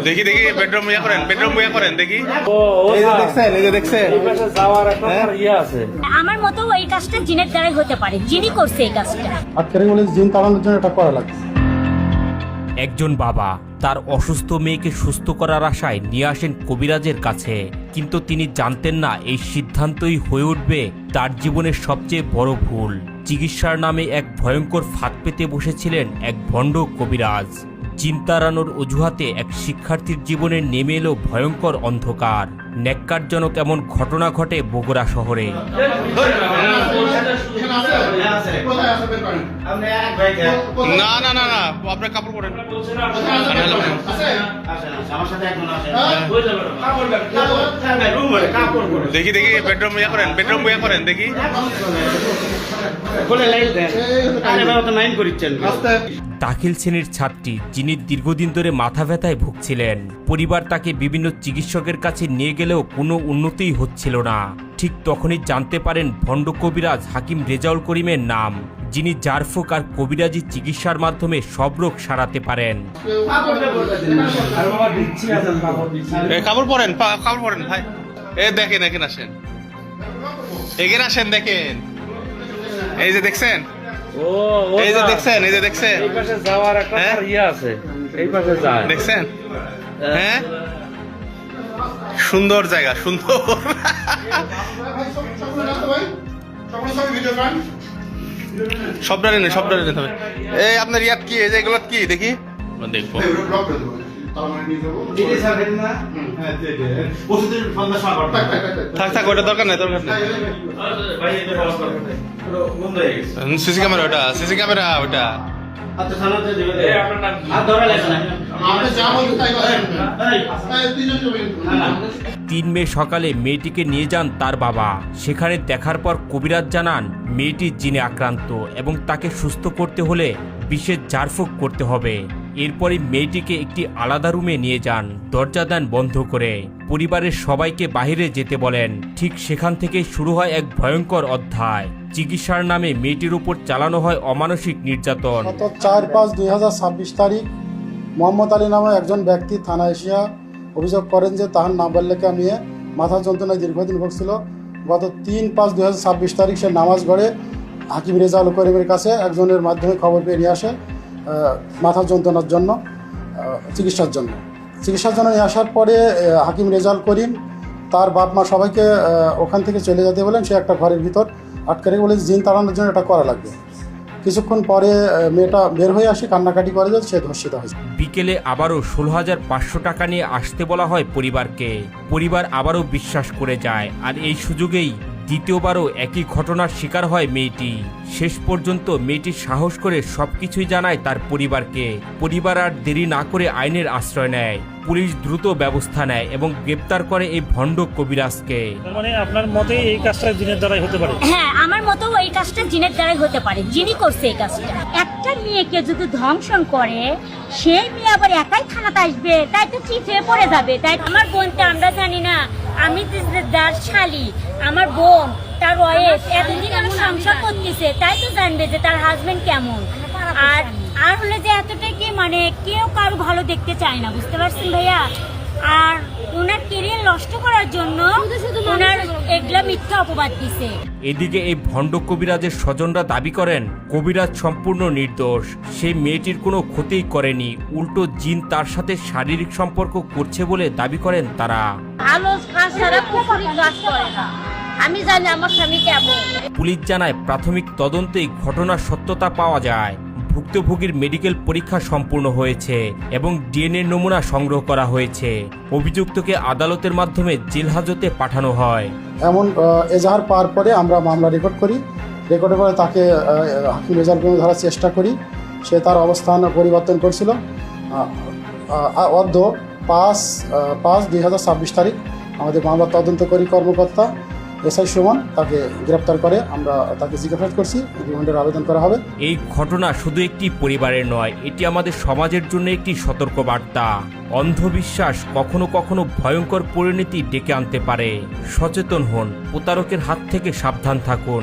দেখি দেখি বেডরুম ইয়া করেন দেখি। এই যে দেখছেন, এই যে দেখছেন আমার মতো এই কাজটা জিনের দ্বারাই হতে পারে, যিনি করছে এই কাজটা। আজকের বলে জিন তাড়ানোর জন্য এটা করা লাগছে। একজন বাবা তার অসুস্থ মেয়েকে সুস্থ করার আশায় নিয়ে আসেন কবিরাজের কাছে, কিন্তু তিনি জানতেন না এই সিদ্ধান্তই হয়ে উঠবে তার জীবনের সবচেয়ে বড় ভুল। চিকিৎসার নামে এক ভয়ঙ্কর ফাঁদ পেতে বসেছিলেন এক ভণ্ড কবিরাজ। জিন তাড়ানোর অজুহাতে এক শিক্ষার্থীর জীবনে নেমে এলো ভয়ঙ্কর অন্ধকার। ন্যাক্কারজনক এমন ঘটনা ঘটে বগুড়া শহরে। না না না না, আপনার কাপড় পরেন। দেখি দেখি বেডরুম ইয়া করেন দেখি। দাখিল শ্রেণীর ছাত্রী যিনি দীর্ঘদিন ধরে মাথা ব্যথায় ভুগছিলেন। পরিবার তাকে বিভিন্ন চিকিৎসকের কাছে নিয়ে গেলেও কোনো উন্নতিই হচ্ছিল না। ঠিক তখনই জানতে পারেন ভণ্ড কবিরাজ হাকিম রেজাউল করিমের নাম, যিনি জারফুক আর কবিরাজি চিকিৎসার মাধ্যমে সব রোগ সারাতে পারেন। কাপড় পরেন ভাই। এ দেখেন, এখানে আসেন, এখানে আসেন, দেখেন। এই যে দেখছেন, এই যে দেখছেন, এই যে দেখছেন, এই পাশে যাওয়ার একটা ইয়ে আছে, এই পাশে যায় দেখছেন। হ্যাঁ, সুন্দর জায়গা, সুন্দর। সবটারে নিতে হবে। এই আপনার ইয়াত কি, এই যে এগুলো কি দেখি, দেখবো। থাক ওটা দরকার নেই। সিসি ক্যামেরা ওটা। 3 মে সকালে মেয়েটিকে নিয়ে যান তার বাবা। সেখানে দেখার পর কবিরাজ জানান মেয়েটি জিনে আক্রান্ত এবং তাকে সুস্থ করতে হলে বিশেষ ঝাড়ফুঁক করতে হবে। এরপরে মেয়েটিকে একটি আলাদা রুমে নিয়ে যান, দরজা দেন বন্ধ করে। পরিবারের সবাইকে বাইরে যেতে বলেন। ঠিক সেখান থেকে শুরু হয় এক ভয়ঙ্কর অধ্যায়। চিকিৎসার নামে মেয়েটির উপর চালানো হয় অমানসিক নির্যাতন। 4/5/2026 তারিখ মোহাম্মদ আলী নামে একজন ব্যক্তি থানায় এসিয়া অভিযোগ করেন যে তাহার নাবালিকা মেয়ে মাথা যন্ত্রণায় দীর্ঘদিন ভুগছিল। গত 3/5/2026 তারিখ সে নামাজ গড়ে হাকিম রেজাউল করিমের কাছে একজনের মাধ্যমে খবর পেয়ে নিয়ে আসে মাথা যন্ত্রণার জন্য চিকিৎসার জন্য নিয়ে আসার পরে হাকিম রেজাউল করিম তার বাপ মা সবাইকে ওখান থেকে চলে যেতে বলেন। সে একটা ঘরের ভিতর আটকে রেখে বলে জিন তাড়ানোর জন্য এটা করা লাগবে। কিছুক্ষণ পরে মেয়েটা বের হয়ে আসে, কান্নাকাটি করে যায়, সে ধর্ষিত হয়েছে। বিকেলে আবারও 16,500 টাকা নিয়ে আসতে বলা হয় পরিবারকে। পরিবার আবারও বিশ্বাস করে যায়, আর এই সুযোগেই দ্বিতীয়বারও একই ঘটনার শিকার হয় মেয়েটি। শেষ পর্যন্ত মেয়েটি সাহস করে সবকিছুই জানায় তার পরিবারকে। পরিবার আর দেরি না করে আইনের আশ্রয় নেয়। পুলিশ দ্রুত ব্যবস্থা নেয় এবং গ্রেপ্তার করে এই ভণ্ড কবিরাজকে। মানে আপনার মতে এই কাজটা জিনের দ্বারাই হতে পারে? হ্যাঁ, আমার মতো এই কাজটা জিনের দ্বারাই হতে পারে, যিনি করছে এই কাজটা। একটা মেয়েকে যদি ধ্বংসন করে, সেই মেয়ে আবার একাই থানাতে আসবে, তাই তো চিঠে পড়ে যাবে। তাই আমার বোনটা, আমরা জানি না, আমি যার শালি, আমার বোন, তার ওয়াইফ এতদিন আমার সংসার করতেছে, তাই তো জানবে যে তার হাজবেন্ড কেমন। আর হলে যে এতটাই কি, মানে কেউ কারো ভালো দেখতে চায় না, বুঝতে পারছেন ভাইয়া। আর ওনার কেরিয়ার নষ্ট করার জন্য ওনার এগুলা মিথ্যা অপবাদ দিছে। এদিকে এই ভণ্ড কবিরাজের স্বজনরা দাবি করেন কবিরাজ সম্পূর্ণ নির্দোষ। সেই মেয়েটির কোনো ক্ষতিই করেনি, উল্টো জিন তার সাথে শারীরিক সম্পর্ক করছে বলে দাবি করেন তারা। ভালো কাজ ছাড়া কুফরি কাজ করে না, আমি জানি আমার স্বামী কেমন। পুলিশ জানায় প্রাথমিক তদন্তেই ঘটনার সত্যতা পাওয়া যায়। ভুক্তভোগীর মেডিকেল পরীক্ষা সম্পূর্ণ হয়েছে এবং ডিএনএ নমুনা সংগ্রহ করা হয়েছে। অভিযুক্তকে আদালতের মাধ্যমে জেল হাজতে পাঠানো হয়। এমন এজাহার পাওয়ার পরে আমরা মামলা রেকর্ডের পরে তাকে হাকিম রেজাউল করিমে ধরার চেষ্টা করি। সে তার অবস্থান পরিবর্তন করছিল। 5/5/2026 তারিখ আমাদের মামলা তদন্তকারী কর্মকর্তা এসআই সুমন তাকে গ্রেপ্তার করে। আমরা তাকে জিজ্ঞাসাবাদ করছি, রিমান্ডের আবেদন করা হবে। এই ঘটনা শুধু একটি পরিবারের নয়, এটি আমাদের সমাজের জন্য একটি সতর্কবার্তা। অন্ধবিশ্বাস কখনো কখনো ভয়ঙ্কর পরিণতি ডেকে আনতে পারে। সচেতন হন, প্রতারকের হাত থেকে সাবধান থাকুন।